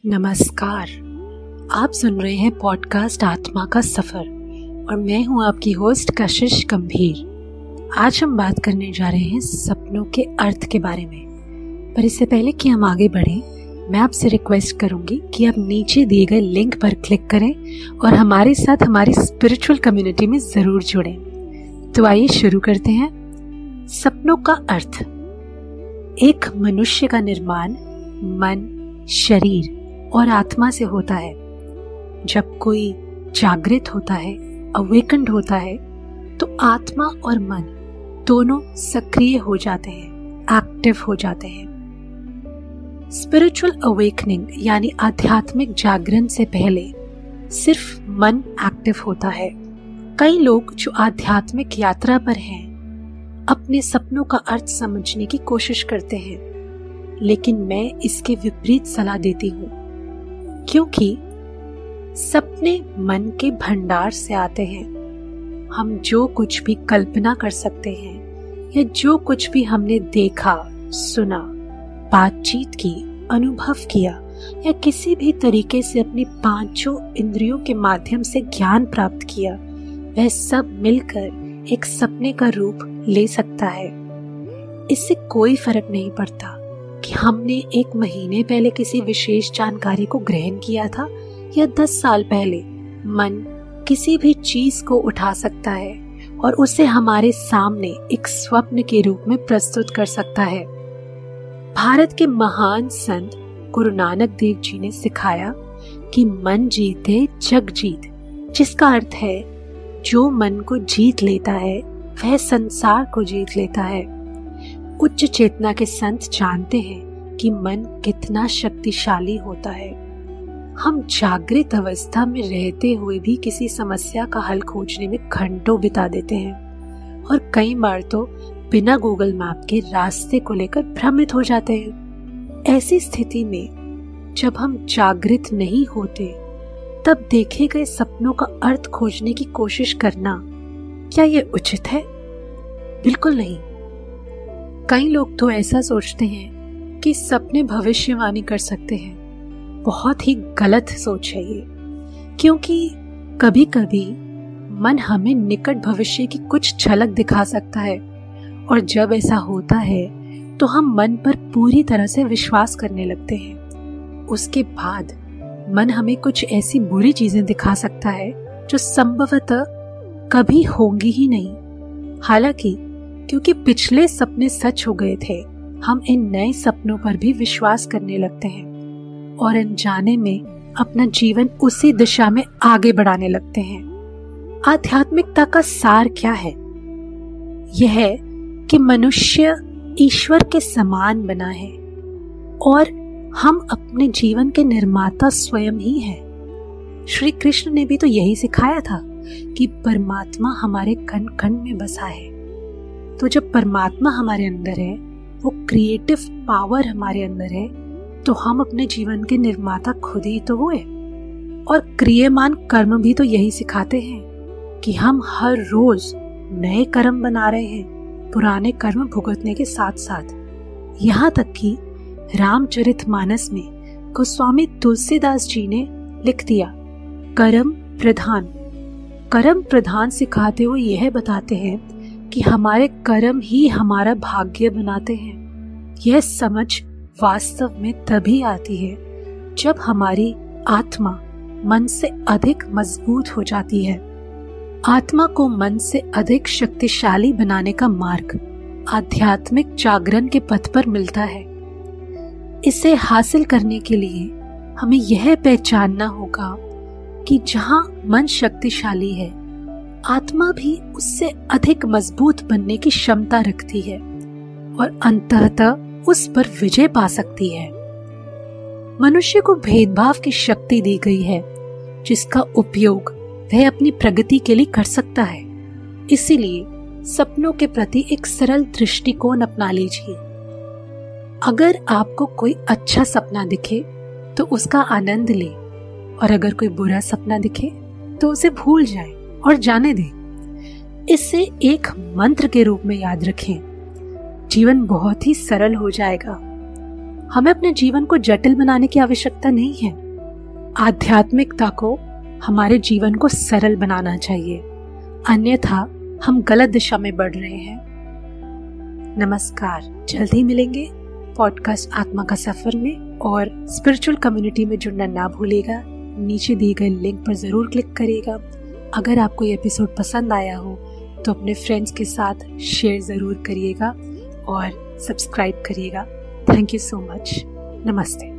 नमस्कार। आप सुन रहे हैं पॉडकास्ट आत्मा का सफर और मैं हूं आपकी होस्ट कशिश गंभीर। आज हम बात करने जा रहे हैं सपनों के अर्थ के बारे में। पर इससे पहले कि हम आगे बढ़ें, मैं आपसे रिक्वेस्ट करूंगी कि आप नीचे दिए गए लिंक पर क्लिक करें और हमारे साथ हमारी स्पिरिचुअल कम्युनिटी में जरूर जुड़ें। तो आइए शुरू करते हैं। सपनों का अर्थ। एक मनुष्य का निर्माण मन, शरीर और आत्मा से होता है। जब कोई जागृत होता है, अवेकन्ड होता है, तो आत्मा और मन दोनों सक्रिय हो जाते हैं, एक्टिव हो जाते हैं। स्पिरिचुअल अवेकनिंग यानी आध्यात्मिक जागरण से पहले सिर्फ मन एक्टिव होता है। कई लोग जो आध्यात्मिक यात्रा पर हैं अपने सपनों का अर्थ समझने की कोशिश करते हैं, लेकिन मैं इसके विपरीत सलाह देती हूँ, क्योंकि सपने मन के भंडार से आते हैं। हम जो कुछ भी कल्पना कर सकते हैं या जो कुछ भी हमने देखा, सुना, बातचीत की, अनुभव किया या किसी भी तरीके से अपनी पांचों इंद्रियों के माध्यम से ज्ञान प्राप्त किया, वह सब मिलकर एक सपने का रूप ले सकता है। इससे कोई फर्क नहीं पड़ता कि हमने 1 महीने पहले किसी विशेष जानकारी को ग्रहण किया था या 10 साल पहले। मन किसी भी चीज को उठा सकता है और उसे हमारे सामने एक स्वप्न के रूप में प्रस्तुत कर सकता है। भारत के महान संत गुरु नानक देव जी ने सिखाया कि मन जीते जग जीत, जिसका अर्थ है जो मन को जीत लेता है वह संसार को जीत लेता है। उच्च चेतना के संत जानते हैं कि मन कितना शक्तिशाली होता है। हम जागृत अवस्था में रहते हुए भी किसी समस्या का हल खोजने में घंटों बिता देते हैं और कई बार तो बिना गूगल मैप के रास्ते को लेकर भ्रमित हो जाते हैं। ऐसी स्थिति में जब हम जागृत नहीं होते, तब देखे गए सपनों का अर्थ खोजने की कोशिश करना क्या ये उचित है? बिल्कुल नहीं। कई लोग तो ऐसा सोचते हैं कि सपने भविष्यवाणी कर सकते हैं। बहुत ही गलत सोच है ये, क्योंकि कभी कभी मन हमें निकट भविष्य की कुछ झलक दिखा सकता है और जब ऐसा होता है तो हम मन पर पूरी तरह से विश्वास करने लगते हैं। उसके बाद मन हमें कुछ ऐसी बुरी चीजें दिखा सकता है जो संभवतः कभी होंगी ही नहीं। हालांकि क्योंकि पिछले सपने सच हो गए थे, हम इन नए सपनों पर भी विश्वास करने लगते हैं और अनजाने में अपना जीवन उसी दिशा में आगे बढ़ाने लगते हैं। आध्यात्मिकता का सार क्या है? यह है कि मनुष्य ईश्वर के समान बना है और हम अपने जीवन के निर्माता स्वयं ही हैं। श्री कृष्ण ने भी तो यही सिखाया था कि परमात्मा हमारे कण कण में बसा है। तो जब परमात्मा हमारे अंदर है, वो क्रिएटिव पावर हमारे अंदर है, तो हम अपने जीवन के निर्माता खुद ही तो हुए। और क्रियमान कर्म भी तो यही सिखाते हैं कि हम हर रोज नए कर्म बना रहे हैं, पुराने कर्म भुगतने के साथ साथ। यहाँ तक कि रामचरितमानस में गोस्वामी तुलसीदास जी ने लिख दिया, कर्म प्रधान। कर्म प्रधान सिखाते हुए यह बताते हैं कि हमारे कर्म ही हमारा भाग्य बनाते हैं। यह समझ वास्तव में तभी आती है जब हमारी आत्मा मन से अधिक मजबूत हो जाती है। आत्मा को मन से अधिक शक्तिशाली बनाने का मार्ग आध्यात्मिक जागरण के पथ पर मिलता है। इसे हासिल करने के लिए हमें यह पहचानना होगा कि जहाँ मन शक्तिशाली है, आत्मा भी उससे अधिक मजबूत बनने की क्षमता रखती है और अंततः उस पर विजय पा सकती है। मनुष्य को भेदभाव की शक्ति दी गई है, जिसका उपयोग वह अपनी प्रगति के लिए कर सकता है। इसीलिए सपनों के प्रति एक सरल दृष्टिकोण अपना लीजिए। अगर आपको कोई अच्छा सपना दिखे तो उसका आनंद ले, और अगर कोई बुरा सपना दिखे तो उसे भूल जाए और जाने दें। इसे एक मंत्र के रूप में याद रखें। जीवन बहुत ही सरल हो जाएगा। हमें अपने जीवन को जटिल बनाने की आवश्यकता नहीं है। आध्यात्मिकता को हमारे जीवन को सरल बनाना चाहिए, अन्यथा हम गलत दिशा में बढ़ रहे हैं। नमस्कार, जल्दी मिलेंगे पॉडकास्ट आत्मा का सफर में, और स्पिरिचुअल कम्युनिटी में जुड़ना ना भूलिएगा। नीचे दिए गए लिंक पर जरूर क्लिक करिएगा। अगर आपको ये एपिसोड पसंद आया हो तो अपने फ्रेंड्स के साथ शेयर जरूर करिएगा और सब्सक्राइब करिएगा। Thank you so much. नमस्ते।